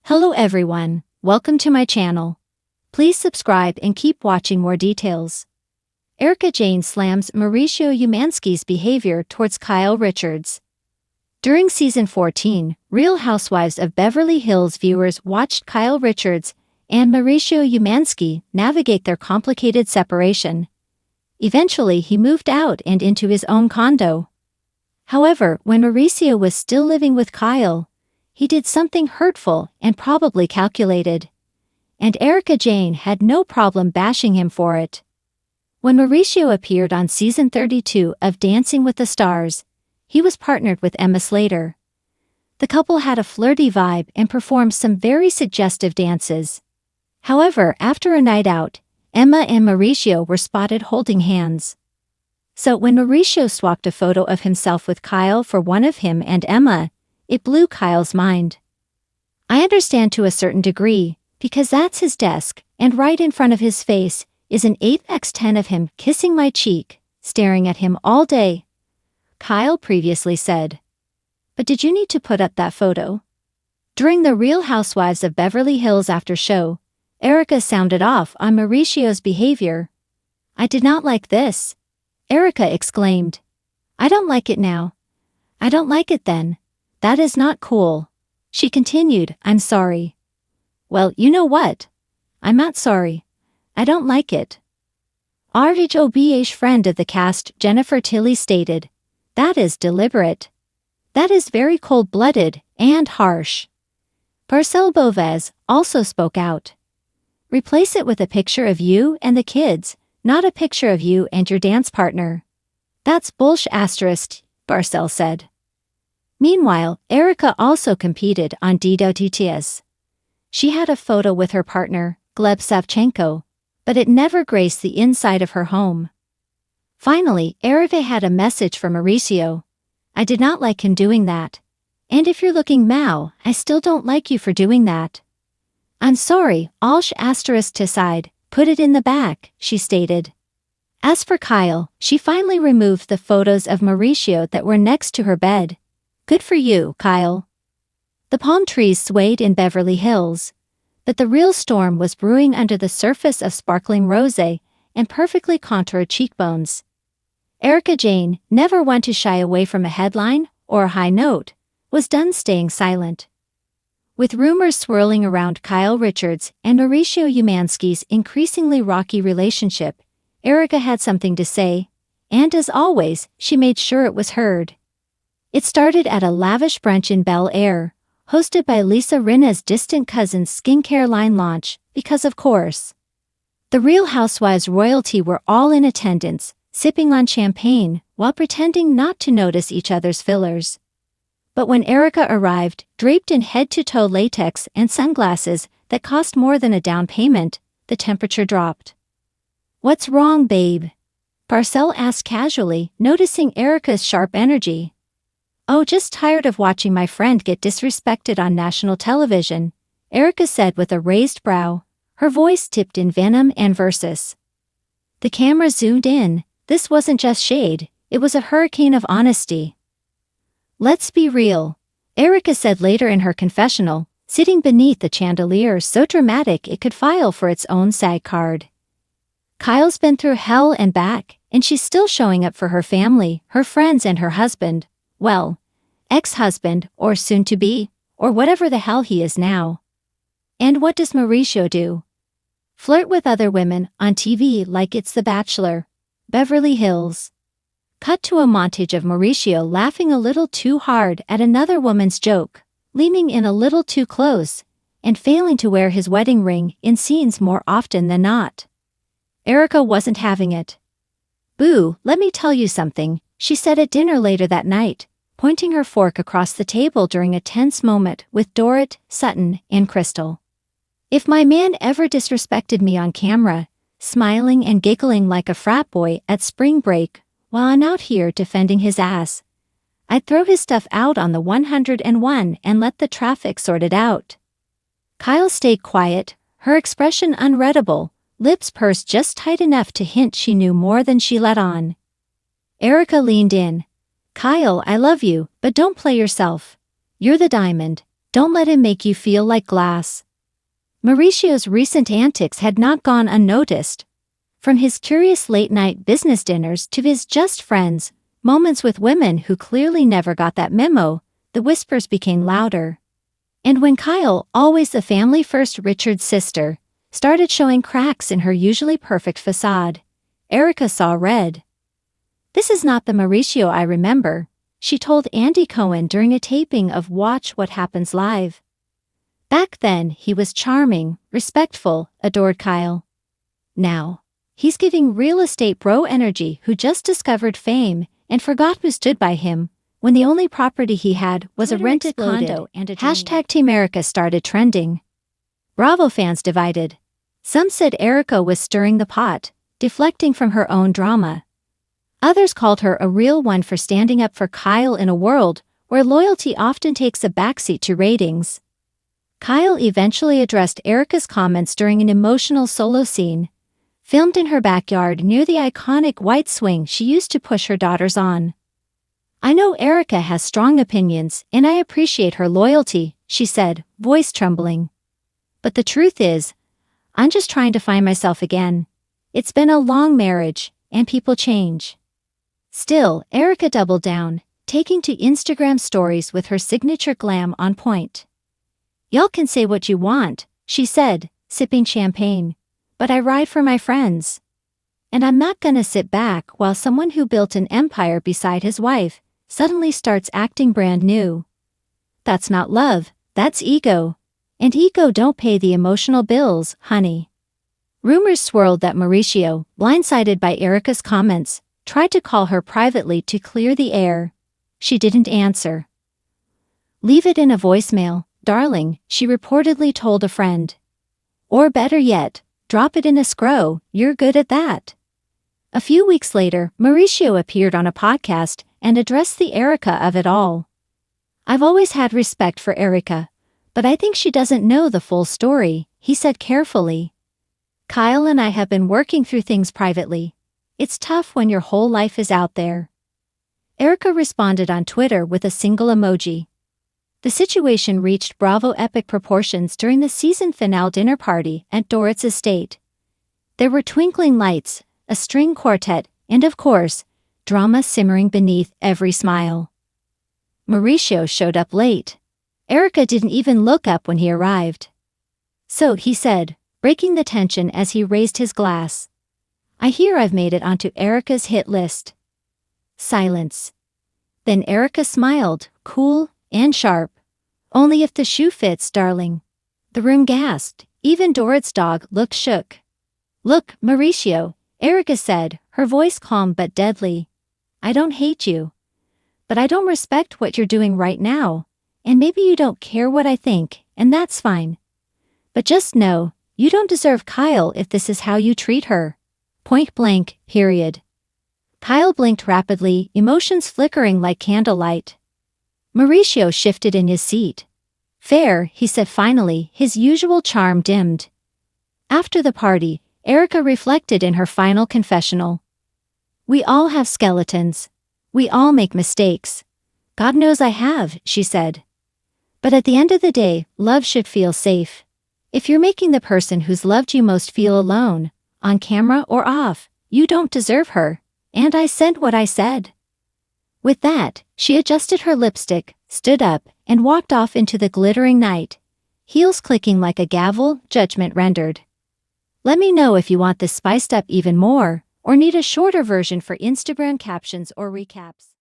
Hello everyone, welcome to my channel. Please subscribe and keep watching more details. Erika Jayne slams Mauricio Umansky's behavior towards Kyle Richards. During season 14, Real Housewives of Beverly Hills viewers watched Kyle Richards and Mauricio Umansky navigate their complicated separation. Eventually he moved out and into his own condo. However, when Mauricio was still living with Kyle, he did something hurtful and probably calculated. And Erika Jayne had no problem bashing him for it. When Mauricio appeared on season 32 of Dancing with the Stars, he was partnered with Emma Slater. The couple had a flirty vibe and performed some very suggestive dances. However, after a night out, Emma and Mauricio were spotted holding hands. So when Mauricio swapped a photo of himself with Kyle for one of him and Emma, it blew Kyle's mind. I understand to a certain degree, because that's his desk, and right in front of his face is an 8x10 of him kissing my cheek, staring at him all day, Kyle previously said. But did you need to put up that photo? During the Real Housewives of Beverly Hills after show, Erika sounded off on Mauricio's behavior. "I did not like this," Erika exclaimed. "I don't like it now." "I don't like it then. That is not cool." She continued, "I'm sorry." "Well, you know what? I'm not sorry. I don't like it." RHOBH friend of the cast Jennifer Tilly stated, "That is deliberate. That is very cold-blooded and harsh." Parcel Boves also spoke out. "Replace it with a picture of you and the kids, not a picture of you and your dance partner. That's bullsh*, Parcel said. Meanwhile, Erika also competed on DWTS. She had a photo with her partner, Gleb Savchenko, but it never graced the inside of her home. Finally, Erika had a message for Mauricio. "I did not like him doing that. And if you're looking Mao, I still don't like you for doing that." "I'm sorry, Alsh*, side, put it in the back," she stated. As for Kyle, she finally removed the photos of Mauricio that were next to her bed. Good for you, Kyle. The palm trees swayed in Beverly Hills, but the real storm was brewing under the surface of sparkling rosé and perfectly contoured cheekbones. Erika Jayne, never one to shy away from a headline or a high note, was done staying silent. With rumors swirling around Kyle Richards and Mauricio Umansky's increasingly rocky relationship, Erika had something to say, and as always, she made sure it was heard. It started at a lavish brunch in Bel Air, hosted by Lisa Rinna's distant cousin's skincare line launch, because of course. The Real Housewives royalty were all in attendance, sipping on champagne while pretending not to notice each other's fillers. But when Erika arrived, draped in head-to-toe latex and sunglasses that cost more than a down payment, the temperature dropped. "What's wrong, babe?" Parcel asked casually, noticing Erika's sharp energy. "Oh, just tired of watching my friend get disrespected on national television," Erika said with a raised brow, her voice tipped in venom and versus. The camera zoomed in. This wasn't just shade, it was a hurricane of honesty. "Let's be real," Erika said later in her confessional, sitting beneath the chandelier so dramatic it could file for its own SAG card. "Kyle's been through hell and back, and she's still showing up for her family, her friends and her husband. Well, ex-husband, or soon-to-be, or whatever the hell he is now. And what does Mauricio do? Flirt with other women on TV like it's The Bachelor. Beverly Hills." Cut to a montage of Mauricio laughing a little too hard at another woman's joke, leaning in a little too close, and failing to wear his wedding ring in scenes more often than not. Erika wasn't having it. "Boo, let me tell you something," she said at dinner later that night, pointing her fork across the table during a tense moment with Dorrit, Sutton, and Crystal. "If my man ever disrespected me on camera, smiling and giggling like a frat boy at spring break while I'm out here defending his ass, I'd throw his stuff out on the 101 and let the traffic sort it out." Kyle stayed quiet, her expression unreadable, lips pursed just tight enough to hint she knew more than she let on. Erika leaned in. "Kyle, I love you, but don't play yourself. You're the diamond. Don't let him make you feel like glass. Mauricio's recent antics had not gone unnoticed. From his curious late-night business dinners to his just friends, moments with women who clearly never got that memo, the whispers became louder. And when Kyle, always the family-first Richard's sister, started showing cracks in her usually perfect facade, Erika saw red. "This is not the Mauricio I remember," she told Andy Cohen during a taping of Watch What Happens Live. Back then, he was charming, respectful, adored Kyle. Now, he's giving real estate bro energy who just discovered fame and forgot who stood by him when the only property he had was a rented condo and a hashtag Team Erika started trending. Bravo fans divided. Some said Erika was stirring the pot, deflecting from her own drama. Others called her a real one for standing up for Kyle in a world where loyalty often takes a backseat to ratings. Kyle eventually addressed Erika's comments during an emotional solo scene, filmed in her backyard near the iconic white swing she used to push her daughters on. "I know Erika has strong opinions and I appreciate her loyalty," she said, voice trembling. "But the truth is, I'm just trying to find myself again. It's been a long marriage, and people change." Still, Erika doubled down, taking to Instagram stories with her signature glam on point. "Y'all can say what you want," she said, sipping champagne, "but I ride for my friends. And I'm not gonna sit back while someone who built an empire beside his wife suddenly starts acting brand new. That's not love, that's ego. And ego don't pay the emotional bills, honey." Rumors swirled that Mauricio, blindsided by Erika's comments, tried to call her privately to clear the air. She didn't answer. "Leave it in a voicemail, darling," she reportedly told a friend. "Or better yet, drop it in a scro, you're good at that." A few weeks later, Mauricio appeared on a podcast and addressed the Erika of it all. "I've always had respect for Erika, but I think she doesn't know the full story," he said carefully. "Kyle and I have been working through things privately. It's tough when your whole life is out there." Erika responded on Twitter with a single emoji. The situation reached Bravo epic proportions during the season finale dinner party at Dorot's estate. There were twinkling lights, a string quartet, and of course, drama simmering beneath every smile. Mauricio showed up late. Erika didn't even look up when he arrived. "So," he said, breaking the tension as he raised his glass, "I hear I've made it onto Erika's hit list." Silence. Then Erika smiled, cool and sharp. "Only if the shoe fits, darling." The room gasped. Even Dorot's dog looked shook. "Look, Mauricio," Erika said, her voice calm but deadly. "I don't hate you. But I don't respect what you're doing right now, and maybe you don't care what I think, and that's fine. But just know, you don't deserve Kyle if this is how you treat her. Point blank, period." Kyle blinked rapidly, emotions flickering like candlelight. Mauricio shifted in his seat. "Fair," he said finally, his usual charm dimmed. After the party, Erika reflected in her final confessional. "We all have skeletons. We all make mistakes. God knows I have," she said. "But at the end of the day, love should feel safe. If you're making the person who's loved you most feel alone, on camera or off, you don't deserve her, and I said what I said." With that, she adjusted her lipstick, stood up, and walked off into the glittering night, heels clicking like a gavel, judgment rendered. Let me know if you want this spiced up even more, or need a shorter version for Instagram captions or recaps.